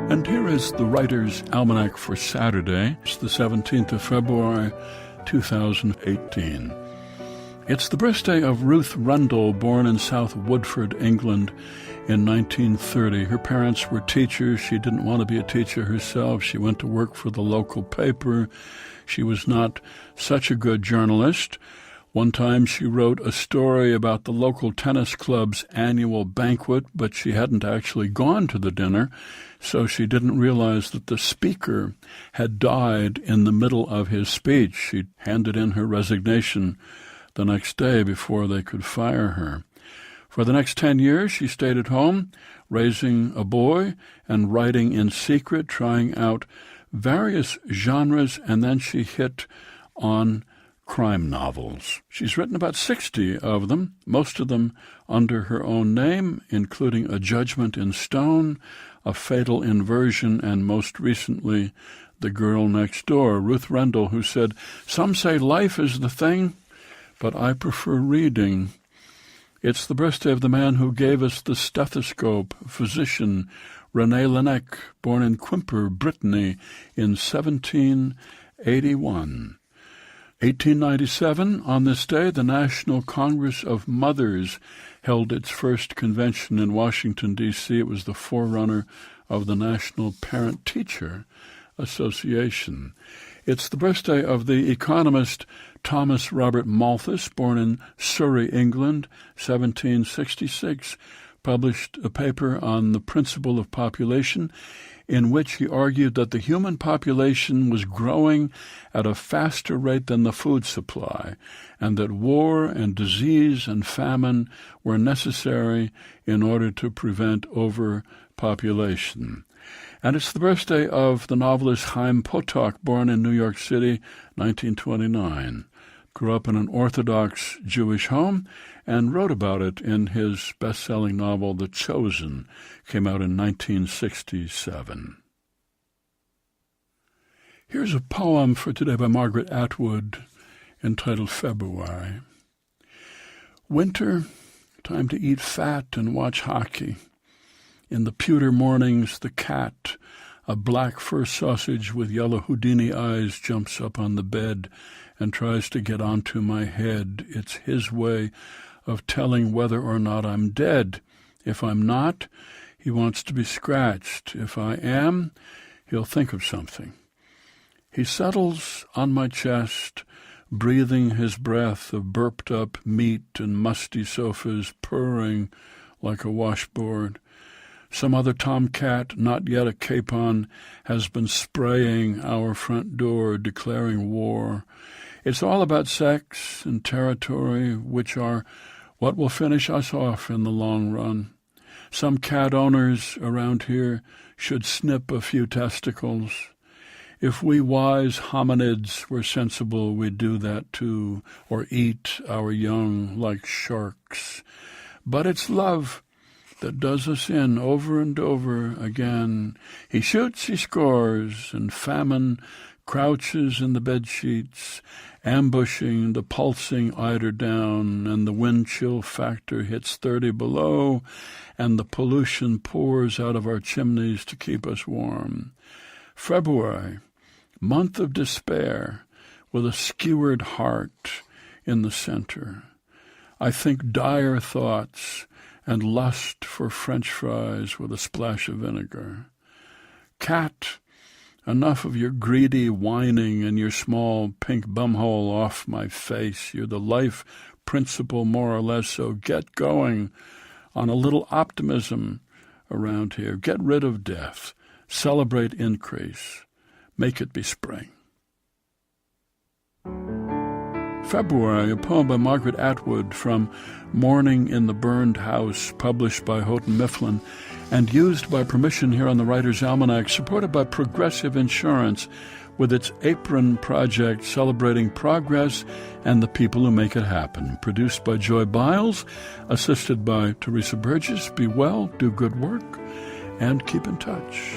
And here is the Writer's Almanac for Saturday. It's the 17th of February, 2018. It's the birthday of Ruth Rendell, born in South Woodford, England, in 1930. Her parents were teachers. She didn't want to be a teacher herself. She went to work for the local paper. She was not such a good journalist. One time she wrote a story about the local tennis club's annual banquet, but she hadn't actually gone to the dinner, so she didn't realize that the speaker had died in the middle of his speech. She handed in her resignation the next day before they could fire her. For the next 10 years, she stayed at home, raising a boy and writing in secret, trying out various genres, and then she hit on crime novels. She's written about 60 of them, most of them under her own name, including A Judgment in Stone, A Fatal Inversion, and most recently, The Girl Next Door. Ruth Rendell, who said, "Some say life is the thing, but I prefer reading." It's the birthday of the man who gave us the stethoscope, physician René Laennec, born in Quimper, Brittany, in 1781. 1897, on this day, the National Congress of Mothers held its first convention in Washington, D.C. It was the forerunner of the National Parent-Teacher Association. It's the birthday of the economist Thomas Robert Malthus, born in Surrey, England, 1766, published a paper on the principle of population in which he argued that the human population was growing at a faster rate than the food supply, and that war and disease and famine were necessary in order to prevent overpopulation. And it's the birthday of the novelist Chaim Potok, born in New York City, 1929. Grew up in an Orthodox Jewish home and wrote about it in his best-selling novel, The Chosen, came out in 1967. Here's a poem for today by Margaret Atwood entitled February. Winter, time to eat fat and watch hockey. In the pewter mornings, the cat, a black fur sausage with yellow Houdini eyes, jumps up on the bed and tries to get onto my head. It's his way of telling whether or not I'm dead. If I'm not, he wants to be scratched. If I am, he'll think of something. He settles on my chest, breathing his breath of burped-up meat and musty sofas, purring like a washboard. Some other tomcat, not yet a capon, has been spraying our front door, declaring war. It's all about sex and territory, which are what will finish us off in the long run. Some cat owners around here should snip a few testicles. If we wise hominids were sensible, we'd do that too, or eat our young like sharks. But it's love that does us in over and over again. He shoots, he scores, and famine crouches in the bedsheets, ambushing the pulsing eider down, and the wind chill factor hits 30 below, and the pollution pours out of our chimneys to keep us warm. February, month of despair, with a skewered heart in the center. I think dire thoughts and lust for French fries with a splash of vinegar. Cat, enough of your greedy whining and your small pink bumhole off my face. You're the life principle, more or less, so get going on a little optimism around here. Get rid of death. Celebrate increase. Make it be spring. February, a poem by Margaret Atwood from Morning in the Burned House, published by Houghton Mifflin, and used by permission here on the Writer's Almanac, supported by Progressive Insurance with its Apron Project celebrating progress and the people who make it happen. Produced by Joy Biles, assisted by Teresa Burgess. Be well, do good work, and keep in touch.